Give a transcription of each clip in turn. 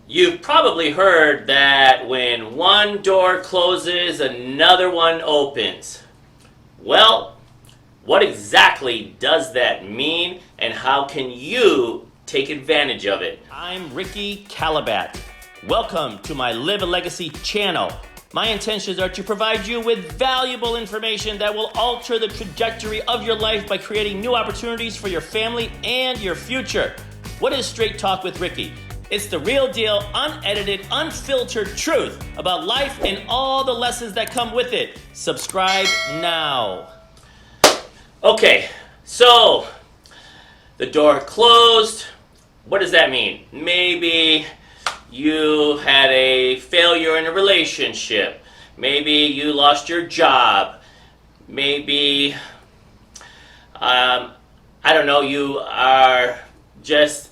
You've probably heard that when one door closes, another one opens. Well, what exactly does that mean, and how can you take advantage of it? I'm Ricky Calabat. Welcome to my Live a Legacy channel. My intentions are to provide you with valuable information that will alter the trajectory of your life by creating new opportunities for your family and your future. What is Straight Talk with Ricky? It's the real deal, unedited, unfiltered truth about life and all the lessons that come with it. Subscribe now. Okay, so the door closed. What does that mean? Maybe you had a failure in a relationship. Maybe you lost your job. Maybe, I don't know, you are just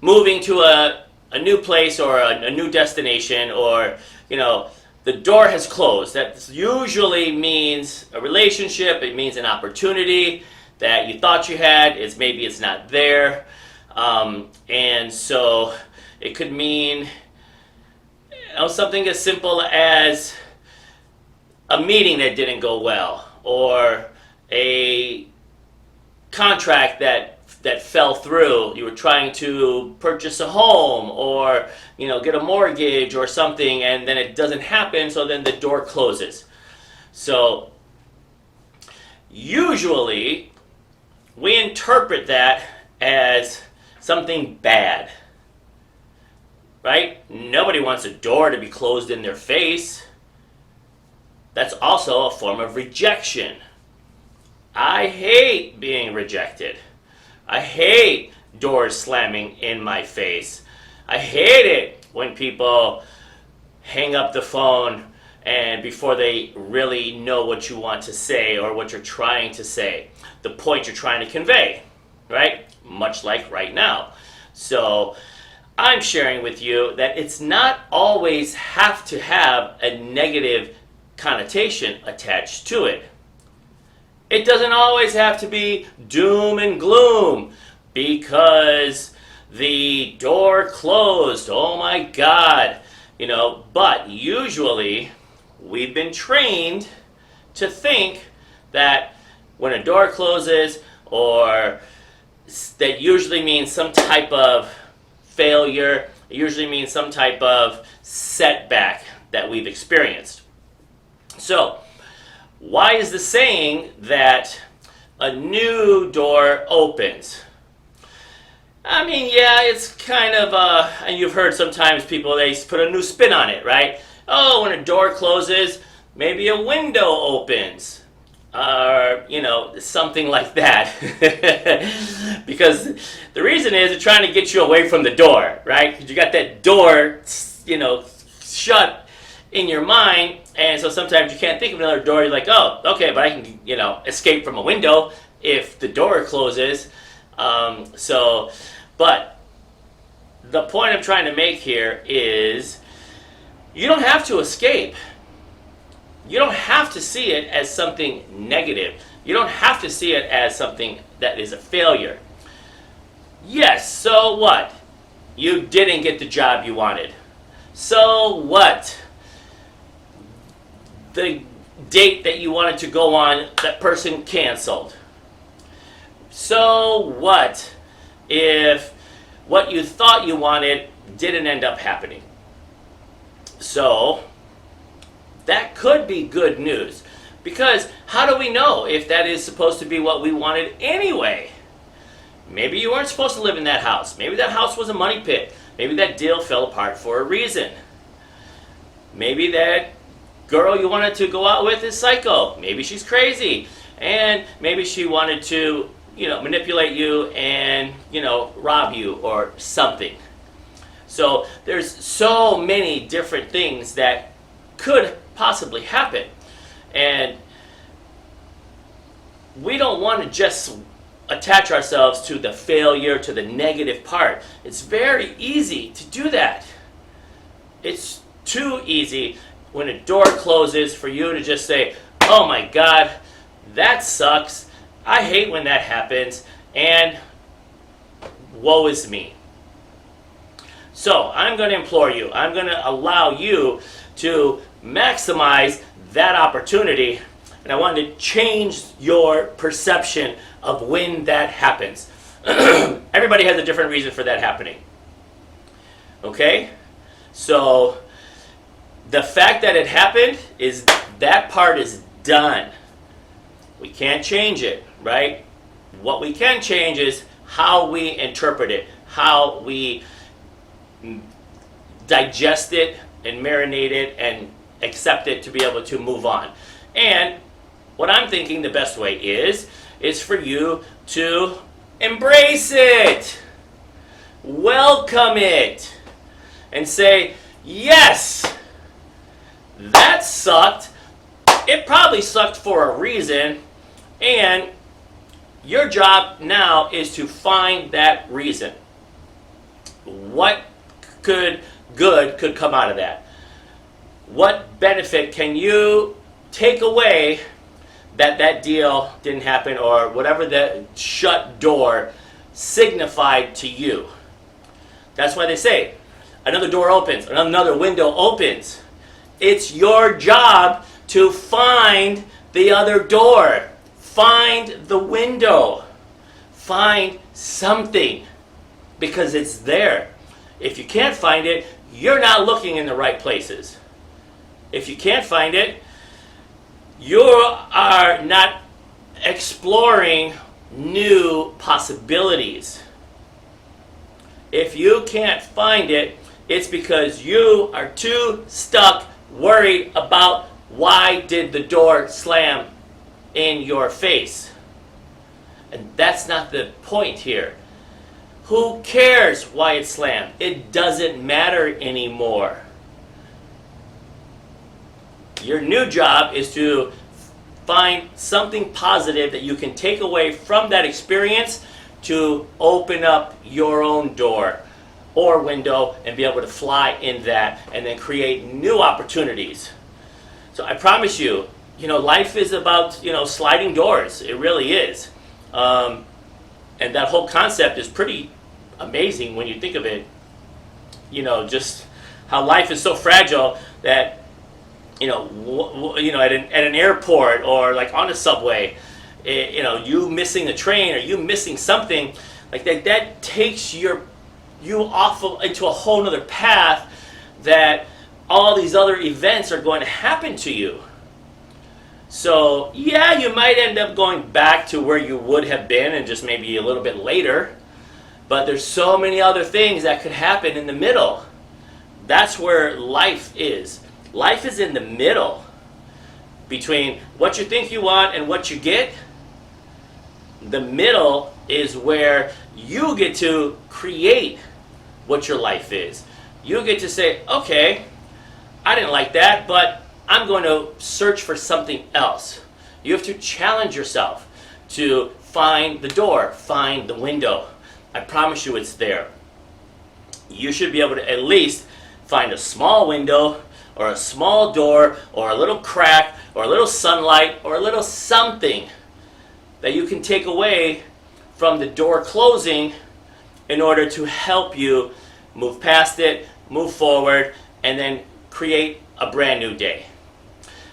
moving to a new place or a new destination, or, you know, the door has closed. That usually means a relationship. It means an opportunity that you thought you had. Maybe it's not there. And so it could mean something as simple as a meeting that didn't go well, or a contract that fell through. You were trying to purchase a home, or get a mortgage or something, and then it doesn't happen, so then the door closes. So usually we interpret that as something bad, right? Nobody wants a door to be closed in their face. That's also a form of rejection. I hate being rejected. I hate doors slamming in my face. I hate it when people hang up the phone and before they really know what you want to say or what you're trying to say, the point you're trying to convey, right? Much like right now. So I'm sharing with you that it's not always have to have a negative connotation attached to it. It doesn't always have to be doom and gloom because the door closed. Oh my God. But usually we've been trained to think that when a door closes, or that usually means some type of failure, it usually means some type of setback that we've experienced. So, why is the saying that a new door opens? I mean, yeah, it's kind of, and you've heard sometimes people, they put a new spin on it, right? Oh, when a door closes, maybe a window opens. Or, something like that. Because the reason is they're trying to get you away from the door, right? Because you got that door, shut in your mind, and so sometimes you can't think of another door. You're like, oh, okay, but I can, escape from a window if the door closes. But the point I'm trying to make here is you don't have to escape. You don't have to see it as something negative. You don't have to see it as something that is a failure. Yes, so what? You didn't get the job you wanted. So what? The date that you wanted to go on, that person canceled. So what if what you thought you wanted didn't end up happening? So that could be good news, because how do we know if that is supposed to be what we wanted anyway? Maybe you weren't supposed to live in that house. Maybe that house was a money pit. Maybe that deal fell apart for a reason. Maybe that girl you wanted to go out with is psycho. Maybe she's crazy. And maybe she wanted to, manipulate you and, rob you or something. So there's so many different things that could possibly happen. And we don't want to just attach ourselves to the failure, to the negative part. It's very easy to do that. It's too easy when a door closes for you to just say, oh my God, that sucks. I hate when that happens, and woe is me. So I'm going to implore you, I'm going to allow you to maximize that opportunity, and I want to change your perception of when that happens. Everybody has a different reason for that happening. Okay? So the fact that it happened is that part is done. We can't change it, right? What we can change is how we interpret it, how we digest it and marinate it and accept it to be able to move on. And what I'm thinking the best way is for you to embrace it, welcome it, and say, yes, that sucked. It probably sucked for a reason, and your job now is to find that reason. What good could come out of that? What benefit can you take away that deal didn't happen, or whatever the shut door signified to you? That's why they say another door opens, another window opens. It's your job to find the other door, find the window, find something, because it's there. If you can't find it, you're not looking in the right places. If you can't find it, you are not exploring new possibilities. If you can't find it, it's because you are too stuck, worried about why did the door slam in your face. And that's not the point here. Who cares why it slammed? It doesn't matter anymore. Your new job is to find something positive that you can take away from that experience to open up your own door or window and be able to fly in that and then create new opportunities. So I promise you, life is about, sliding doors. It really is. And that whole concept is pretty amazing when you think of it. Just how life is so fragile that, at an airport or like on a subway, you missing a train or you missing something like that takes you into a whole nother path that all these other events are going to happen to you. So yeah, you might end up going back to where you would have been and just maybe a little bit later, but there's so many other things that could happen in the middle. That's where life is. Life is in the middle between what you think you want and what you get. The middle is where you get to create what your life is. You get to say, okay, I didn't like that, but I'm going to search for something else. You have to challenge yourself to find the door, find the window. I promise you it's there. You should be able to at least find a small window or a small door or a little crack or a little sunlight or a little something that you can take away from the door closing in order to help you move past it, move forward, and then create a brand new day.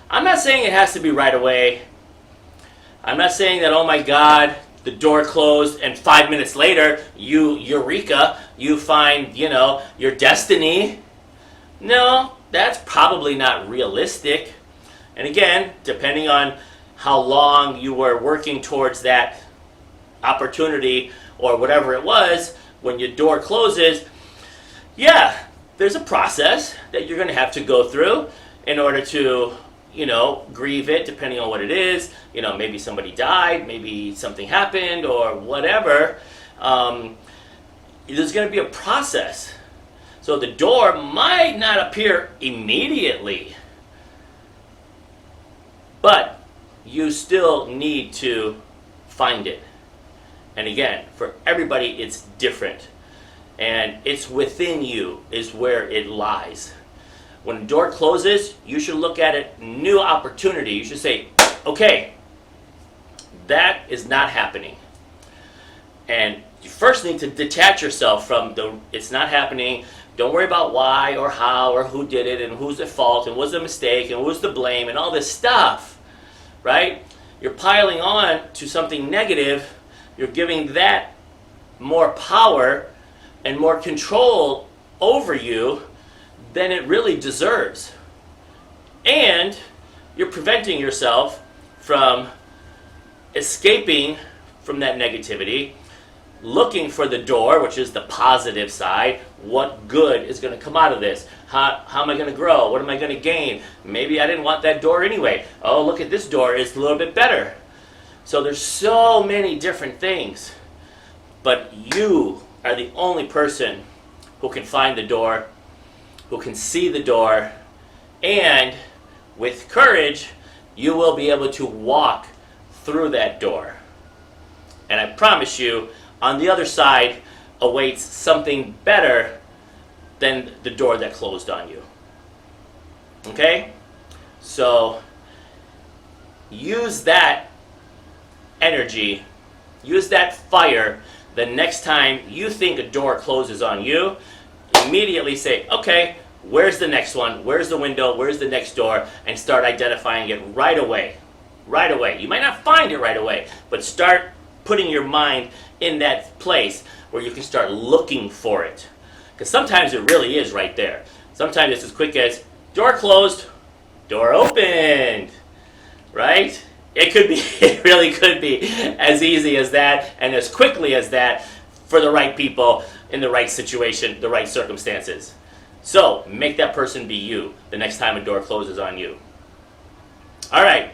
I'm not saying it has to be right away. I'm not saying that, oh my God, the door closed and 5 minutes later, eureka, you find, your destiny. No, that's probably not realistic. And again, depending on how long you were working towards that opportunity or whatever it was, when your door closes, yeah, there's a process that you're going to have to go through in order to, grieve it, depending on what it is. Maybe somebody died, maybe something happened, or whatever. There's going to be a process. So the door might not appear immediately, but you still need to find it. And again, for everybody, it's different. And it's within you is where it lies. When a door closes, you should look at it, new opportunity. You should say, okay, that is not happening. And you first need to detach yourself from it's not happening, Don't worry about why or how or who did it and who's at fault and what's the mistake and who's to blame and all this stuff, right? You're piling on to something negative. You're giving that more power and more control over you than it really deserves. And you're preventing yourself from escaping from that negativity, looking for the door, which is the positive side. What good is going to come out of this? How am I going to grow? What am I going to gain? Maybe I didn't want that door anyway. Oh, look at this door. It's a little bit better. So there's so many different things. But you are the only person who can find the door, who can see the door, and with courage, you will be able to walk through that door. And I promise you, on the other side awaits something better than the door that closed on you. Okay? So, use that energy, use that fire the next time you think a door closes on you. Immediately say, okay, where's the next one? Where's the window? Where's the next door? And start identifying it right away. Right away. You might not find it right away, but start putting your mind in that place where you can start looking for it. Because sometimes it really is right there. Sometimes it's as quick as door closed, door opened. Right? It could be, it really could be as easy as that and as quickly as that for the right people in the right situation, the right circumstances. So, make that person be you the next time a door closes on you. All right.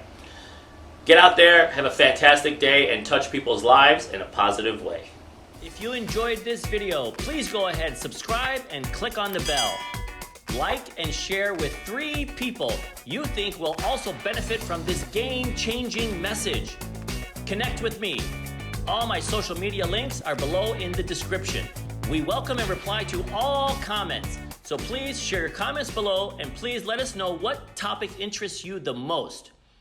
Get out there, have a fantastic day, and touch people's lives in a positive way. If you enjoyed this video, please go ahead, subscribe, and click on the bell. Like and share with 3 people you think will also benefit from this game-changing message. Connect with me. All my social media links are below in the description. We welcome and reply to all comments. So please share your comments below and please let us know what topic interests you the most.